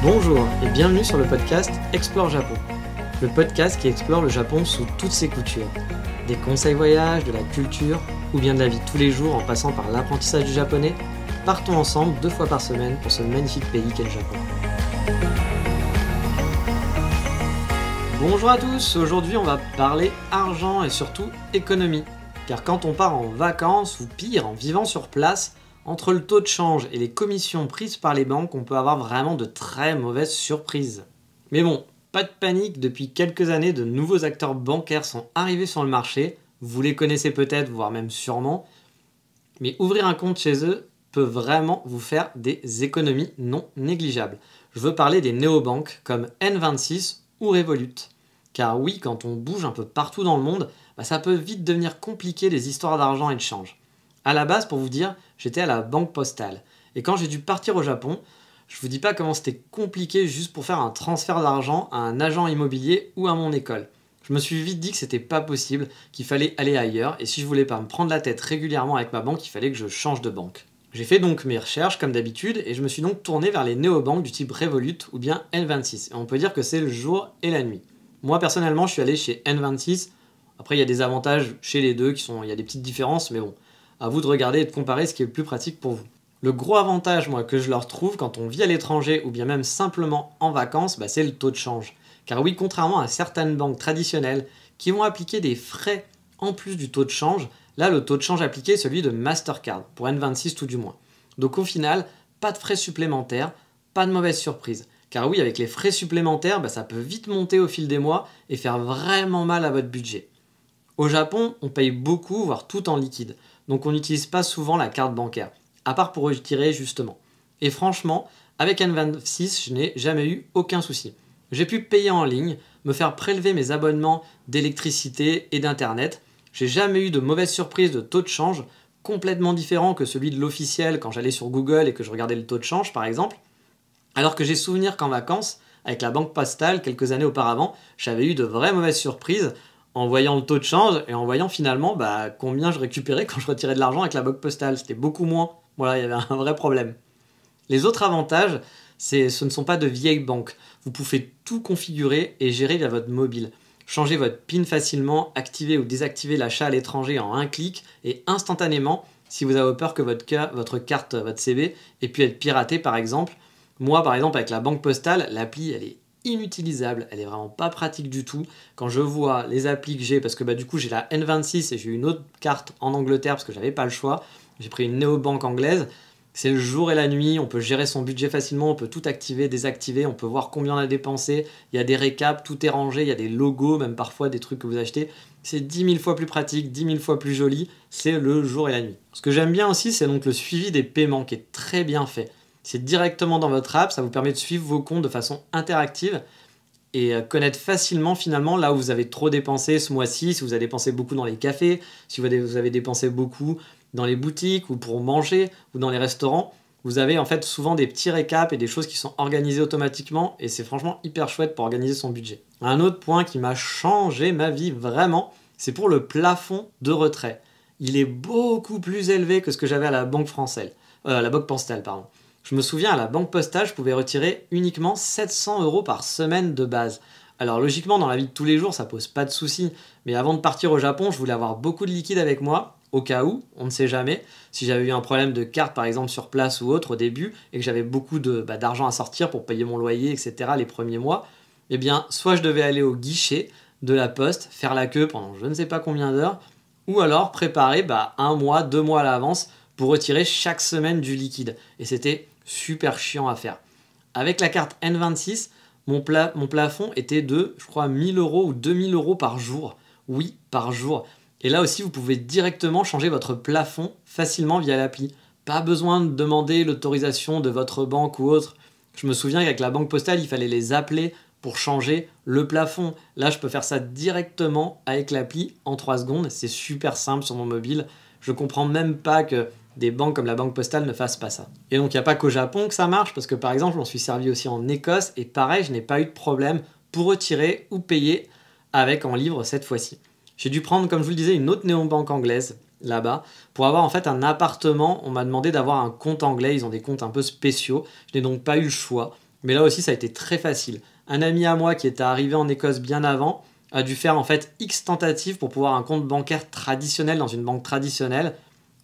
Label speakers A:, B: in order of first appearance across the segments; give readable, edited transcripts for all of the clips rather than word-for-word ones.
A: Bonjour et bienvenue sur le podcast Explore Japon. Le podcast qui explore le Japon sous toutes ses coutures. Des conseils voyages, de la culture ou bien de la vie de tous les jours en passant par l'apprentissage du japonais, partons ensemble 2 fois par semaine pour ce magnifique pays qu'est le Japon. Bonjour à tous, aujourd'hui on va parler argent et surtout économie. Car quand on part en vacances ou pire en vivant sur place, entre le taux de change et les commissions prises par les banques, on peut avoir vraiment de très mauvaises surprises. Mais bon, pas de panique, depuis quelques années, de nouveaux acteurs bancaires sont arrivés sur le marché. Vous les connaissez peut-être, voire même sûrement. Mais ouvrir un compte chez eux peut vraiment vous faire des économies non négligeables. Je veux parler des néobanques comme N26 ou Revolut. Car oui, quand on bouge un peu partout dans le monde, ça peut vite devenir compliqué les histoires d'argent et de change. À la base, pour vous dire, j'étais à la banque postale. Et quand j'ai dû partir au Japon, je vous dis pas comment c'était compliqué juste pour faire un transfert d'argent à un agent immobilier ou à mon école. Je me suis vite dit que c'était pas possible, qu'il fallait aller ailleurs, et si je voulais pas me prendre la tête régulièrement avec ma banque, il fallait que je change de banque. J'ai fait donc mes recherches comme d'habitude, et je me suis donc tourné vers les néobanques du type Revolut ou bien N26. Et on peut dire que c'est le jour et la nuit. Moi personnellement, je suis allé chez N26. Après, il y a des avantages chez les deux, il y a des petites différences, mais bon. À vous de regarder et de comparer ce qui est le plus pratique pour vous. Le gros avantage que je leur trouve quand on vit à l'étranger ou bien même simplement en vacances, c'est le taux de change. Car oui, contrairement à certaines banques traditionnelles qui vont appliquer des frais en plus du taux de change, là le taux de change appliqué est celui de Mastercard, pour N26 tout du moins. Donc au final, pas de frais supplémentaires, pas de mauvaise surprise. Car oui, avec les frais supplémentaires, ça peut vite monter au fil des mois et faire vraiment mal à votre budget. Au Japon, on paye beaucoup, voire tout en liquide. Donc on n'utilise pas souvent la carte bancaire, à part pour retirer justement. Et franchement, avec N26, je n'ai jamais eu aucun souci. J'ai pu payer en ligne, me faire prélever mes abonnements d'électricité et d'internet. J'ai jamais eu de mauvaise surprise de taux de change, complètement différent que celui de l'officiel quand j'allais sur Google et que je regardais le taux de change par exemple. Alors que j'ai souvenir qu'en vacances, avec la banque postale, quelques années auparavant, j'avais eu de vraies mauvaises surprises en voyant le taux de change et en voyant finalement combien je récupérais quand je retirais de l'argent avec la banque postale. C'était beaucoup moins. Voilà, il y avait un vrai problème. Les autres avantages, ce ne sont pas de vieilles banques. Vous pouvez tout configurer et gérer via votre mobile. Changer votre PIN facilement, activer ou désactiver l'achat à l'étranger en un clic et instantanément si vous avez peur que votre carte, votre CB ait pu être piratée par exemple. Moi par exemple avec la banque postale, l'appli elle est inutilisable, elle est vraiment pas pratique du tout. Quand je vois les applis que j'ai, parce que du coup j'ai la N26 et j'ai eu une autre carte en Angleterre parce que j'avais pas le choix, j'ai pris une néobanque anglaise, c'est le jour et la nuit, on peut gérer son budget facilement, on peut tout activer, désactiver, on peut voir combien on a dépensé, il y a des récaps, tout est rangé, il y a des logos, même parfois des trucs que vous achetez, c'est 10 000 fois plus pratique, 10 000 fois plus joli, c'est le jour et la nuit. Ce que j'aime bien aussi, c'est donc le suivi des paiements qui est très bien fait. C'est directement dans votre app, ça vous permet de suivre vos comptes de façon interactive et connaître facilement finalement là où vous avez trop dépensé ce mois-ci, si vous avez dépensé beaucoup dans les cafés, si vous avez dépensé beaucoup dans les boutiques ou pour manger ou dans les restaurants. Vous avez en fait souvent des petits récaps et des choses qui sont organisées automatiquement et c'est franchement hyper chouette pour organiser son budget. Un autre point qui m'a changé ma vie vraiment, c'est pour le plafond de retrait. Il est beaucoup plus élevé que ce que j'avais à la banque la banque postale, pardon. Je me souviens, à la banque postale, je pouvais retirer uniquement 700 € par semaine de base. Alors logiquement, dans la vie de tous les jours, ça pose pas de souci. Mais avant de partir au Japon, je voulais avoir beaucoup de liquide avec moi, au cas où, on ne sait jamais. Si j'avais eu un problème de carte, par exemple, sur place ou autre au début, et que j'avais beaucoup d'argent à sortir pour payer mon loyer, etc., les premiers mois, eh bien, soit je devais aller au guichet de la poste, faire la queue pendant je ne sais pas combien d'heures, ou alors préparer 1 mois, 2 mois à l'avance pour retirer chaque semaine du liquide. Et c'était super chiant à faire. Avec la carte N26, mon plafond était de, je crois, 1 000 € ou 2 000 € par jour. Oui, par jour. Et là aussi, vous pouvez directement changer votre plafond facilement via l'appli. Pas besoin de demander l'autorisation de votre banque ou autre. Je me souviens qu'avec la banque postale, il fallait les appeler pour changer le plafond. Là, je peux faire ça directement avec l'appli en 3 secondes. C'est super simple sur mon mobile. Je comprends même pas que des banques comme la banque postale ne fassent pas ça. Et donc il n'y a pas qu'au Japon que ça marche, parce que par exemple je m'en suis servi aussi en Écosse, et pareil, je n'ai pas eu de problème pour retirer ou payer avec en livre cette fois-ci. J'ai dû prendre, comme je vous le disais, une autre néobanque anglaise là-bas pour avoir en fait un appartement. On m'a demandé d'avoir un compte anglais, ils ont des comptes un peu spéciaux, je n'ai donc pas eu le choix. Mais là aussi, ça a été très facile. Un ami à moi qui était arrivé en Écosse bien avant a dû faire en fait X tentatives pour pouvoir un compte bancaire traditionnel dans une banque traditionnelle.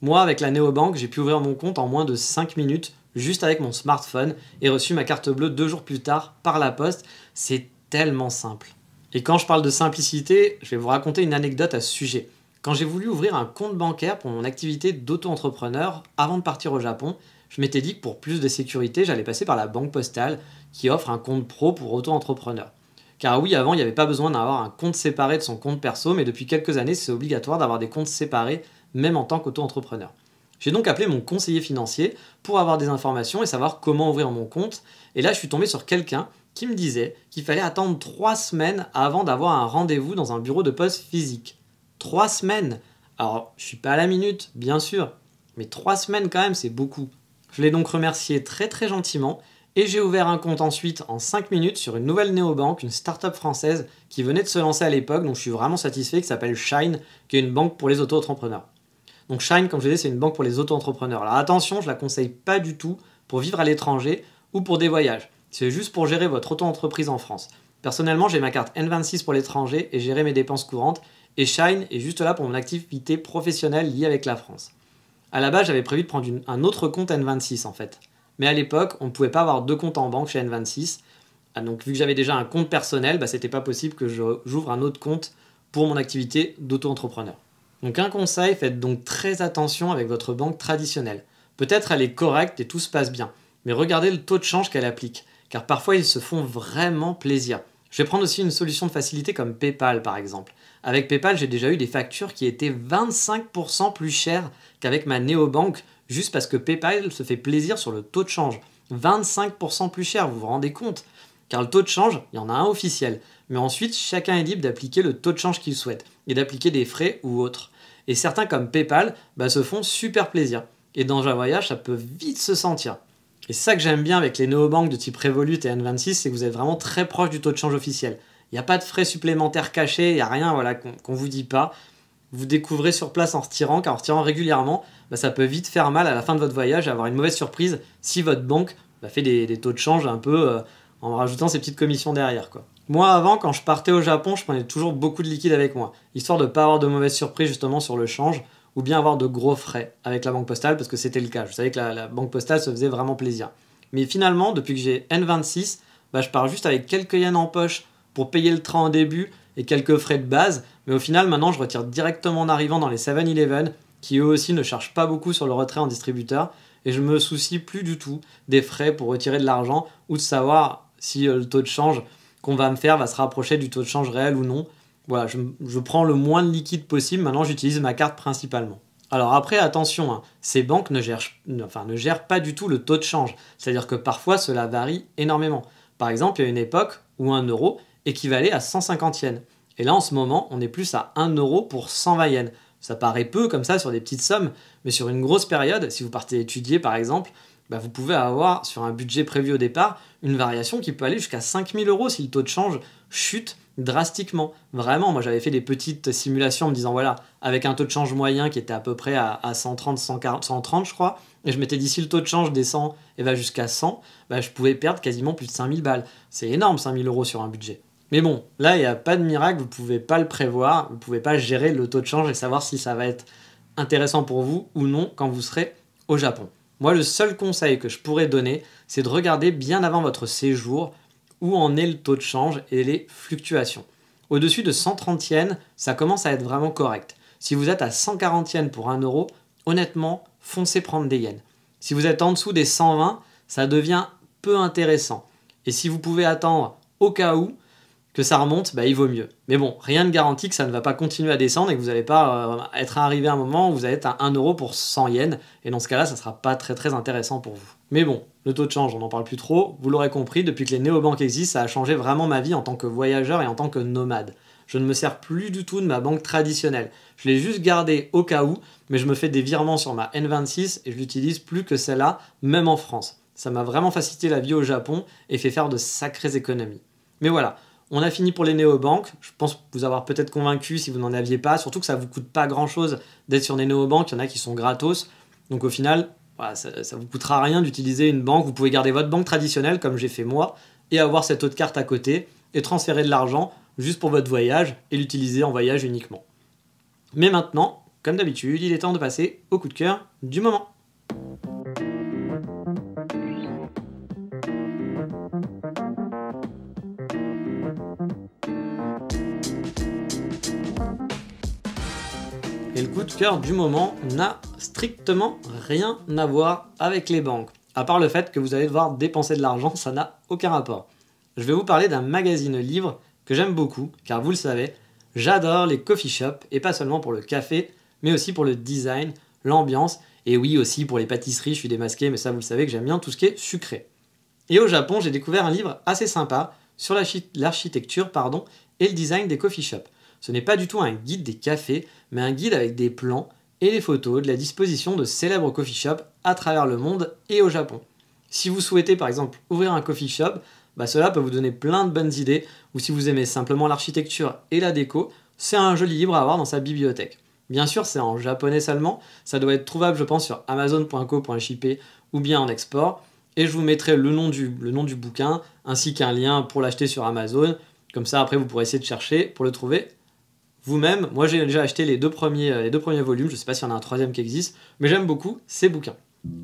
A: Moi, avec la néobanque, j'ai pu ouvrir mon compte en moins de 5 minutes, juste avec mon smartphone, et reçu ma carte bleue 2 jours plus tard par la poste. C'est tellement simple. Et quand je parle de simplicité, je vais vous raconter une anecdote à ce sujet. Quand j'ai voulu ouvrir un compte bancaire pour mon activité d'auto-entrepreneur avant de partir au Japon, je m'étais dit que pour plus de sécurité, j'allais passer par la banque postale qui offre un compte pro pour auto-entrepreneur. Car oui, avant, il n'y avait pas besoin d'avoir un compte séparé de son compte perso, mais depuis quelques années, c'est obligatoire d'avoir des comptes séparés, même en tant qu'auto-entrepreneur. J'ai donc appelé mon conseiller financier pour avoir des informations et savoir comment ouvrir mon compte. Et là, je suis tombé sur quelqu'un qui me disait qu'il fallait attendre 3 semaines avant d'avoir un rendez-vous dans un bureau de poste physique. 3 semaines. Alors, je suis pas à la minute, bien sûr, mais 3 semaines quand même, c'est beaucoup. Je l'ai donc remercié très très gentiment et j'ai ouvert un compte ensuite en 5 minutes sur une nouvelle néobanque, une start-up française qui venait de se lancer à l'époque, donc je suis vraiment satisfait, qui s'appelle Shine, qui est une banque pour les auto-entrepreneurs. Donc Shine, comme je disais, c'est une banque pour les auto-entrepreneurs. Alors attention, je la conseille pas du tout pour vivre à l'étranger ou pour des voyages. C'est juste pour gérer votre auto-entreprise en France. Personnellement, j'ai ma carte N26 pour l'étranger et gérer mes dépenses courantes, et Shine est juste là pour mon activité professionnelle liée avec la France. À la base, j'avais prévu de prendre un autre compte N26 en fait. Mais à l'époque, on ne pouvait pas avoir 2 comptes en banque chez N26. Donc vu que j'avais déjà un compte personnel, c'était pas possible que j'ouvre un autre compte pour mon activité d'auto-entrepreneur. Donc un conseil, faites donc très attention avec votre banque traditionnelle. Peut-être elle est correcte et tout se passe bien, mais regardez le taux de change qu'elle applique, car parfois ils se font vraiment plaisir. Je vais prendre aussi une solution de facilité comme PayPal par exemple. Avec PayPal, j'ai déjà eu des factures qui étaient 25% plus chères qu'avec ma néobanque, juste parce que PayPal se fait plaisir sur le taux de change. 25% plus cher, vous vous rendez compte? Car le taux de change, il y en a un officiel. Mais ensuite, chacun est libre d'appliquer le taux de change qu'il souhaite et d'appliquer des frais ou autres. Et certains comme PayPal se font super plaisir. Et dans un voyage, ça peut vite se sentir. Et c'est ça que j'aime bien avec les néobanques de type Revolut et N26, c'est que vous êtes vraiment très proche du taux de change officiel. Il n'y a pas de frais supplémentaires cachés, il n'y a rien qu'on ne vous dit pas. Vous découvrez sur place en retirant, car en retirant régulièrement, ça peut vite faire mal à la fin de votre voyage et avoir une mauvaise surprise si votre banque fait des taux de change un peu en rajoutant ses petites commissions derrière, quoi. Moi, avant, quand je partais au Japon, je prenais toujours beaucoup de liquide avec moi, histoire de ne pas avoir de mauvaises surprises justement sur le change, ou bien avoir de gros frais avec la banque postale, parce que c'était le cas. Je savais que la banque postale se faisait vraiment plaisir. Mais finalement, depuis que j'ai N26, je pars juste avec quelques yens en poche pour payer le train au début et quelques frais de base. Mais au final, maintenant, je retire directement en arrivant dans les 7-Eleven, qui eux aussi ne chargent pas beaucoup sur le retrait en distributeur, et je me soucie plus du tout des frais pour retirer de l'argent ou de savoir si le taux de change qu'on va me faire va se rapprocher du taux de change réel ou non. Voilà, je prends le moins de liquide possible, maintenant j'utilise ma carte principalement. Alors après, attention, ces banques ne gèrent pas du tout le taux de change, c'est-à-dire que parfois cela varie énormément. Par exemple, il y a une époque où 1 euro équivalait à 150 yens. Et là, en ce moment, on est plus à 1 euro pour 120 yens. Ça paraît peu comme ça sur des petites sommes, mais sur une grosse période, si vous partez étudier par exemple, vous pouvez avoir sur un budget prévu au départ une variation qui peut aller jusqu'à 5000 euros si le taux de change chute drastiquement. Vraiment, moi j'avais fait des petites simulations en me disant voilà, avec un taux de change moyen qui était à peu près à 130, 140, 130 je crois, et je m'étais dit si le taux de change descend et va jusqu'à 100, je pouvais perdre quasiment plus de 5000 balles. C'est énorme 5000 euros sur un budget. Mais bon, là il n'y a pas de miracle, vous ne pouvez pas le prévoir, vous ne pouvez pas gérer le taux de change et savoir si ça va être intéressant pour vous ou non quand vous serez au Japon. Moi, le seul conseil que je pourrais donner, c'est de regarder bien avant votre séjour où en est le taux de change et les fluctuations. Au-dessus de 130 yens, ça commence à être vraiment correct. Si vous êtes à 140 yens pour 1 euro, honnêtement, foncez prendre des yens. Si vous êtes en dessous des 120, ça devient peu intéressant. Et si vous pouvez attendre au cas où que ça remonte, il vaut mieux. Mais bon, rien ne garantit que ça ne va pas continuer à descendre et que vous n'allez pas être arrivé à un moment où vous allez être à 1 euro pour 100 yens. Et dans ce cas-là, ça ne sera pas très très intéressant pour vous. Mais bon, le taux de change, on n'en parle plus trop. Vous l'aurez compris, depuis que les néobanques existent, ça a changé vraiment ma vie en tant que voyageur et en tant que nomade. Je ne me sers plus du tout de ma banque traditionnelle. Je l'ai juste gardée au cas où, mais je me fais des virements sur ma N26 et je l'utilise plus que celle-là, même en France. Ça m'a vraiment facilité la vie au Japon et fait faire de sacrées économies. Mais voilà. On a fini pour les néobanques. Je pense vous avoir peut-être convaincu si vous n'en aviez pas. Surtout que ça ne vous coûte pas grand-chose d'être sur des néobanques. Il y en a qui sont gratos. Donc au final, Voilà, ça vous coûtera rien d'utiliser une banque. Vous pouvez garder votre banque traditionnelle, comme j'ai fait moi, et avoir cette autre carte à côté, et transférer de l'argent juste pour votre voyage, et l'utiliser en voyage uniquement. Mais maintenant, comme d'habitude, il est temps de passer au coup de cœur du moment. Et le coup de cœur du moment n'a strictement rien à voir avec les banques. À part le fait que vous allez devoir dépenser de l'argent, ça n'a aucun rapport. Je vais vous parler d'un magazine livre que j'aime beaucoup, car vous le savez, j'adore les coffee shops, et pas seulement pour le café, mais aussi pour le design, l'ambiance, et oui aussi pour les pâtisseries, je suis démasqué, mais ça vous le savez que j'aime bien tout ce qui est sucré. Et au Japon, j'ai découvert un livre assez sympa sur l'architecture et le design des coffee shops. Ce n'est pas du tout un guide des cafés, mais un guide avec des plans et des photos de la disposition de célèbres coffee shops à travers le monde et au Japon. Si vous souhaitez par exemple ouvrir un coffee shop, cela peut vous donner plein de bonnes idées, ou si vous aimez simplement l'architecture et la déco, c'est un joli livre à avoir dans sa bibliothèque. Bien sûr, c'est en japonais seulement, ça doit être trouvable je pense sur amazon.co.jp ou bien en export, et je vous mettrai le nom du bouquin, ainsi qu'un lien pour l'acheter sur Amazon, comme ça après vous pourrez essayer de chercher pour le trouver vous-même. Moi j'ai déjà acheté les deux premiers volumes, je ne sais pas s'il y en a un troisième qui existe, mais j'aime beaucoup ces bouquins.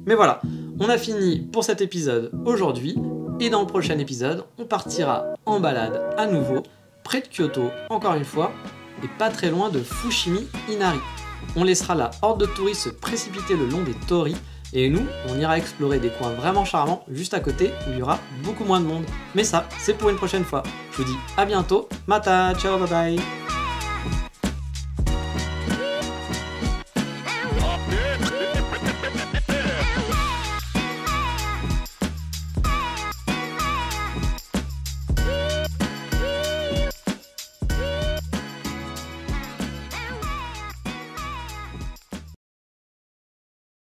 A: Mais voilà, on a fini pour cet épisode aujourd'hui, et dans le prochain épisode, on partira en balade à nouveau, près de Kyoto, encore une fois, et pas très loin de Fushimi Inari. On laissera la horde de touristes se précipiter le long des torii, et nous, on ira explorer des coins vraiment charmants juste à côté où il y aura beaucoup moins de monde. Mais ça, c'est pour une prochaine fois. Je vous dis à bientôt, mata, ciao, bye bye.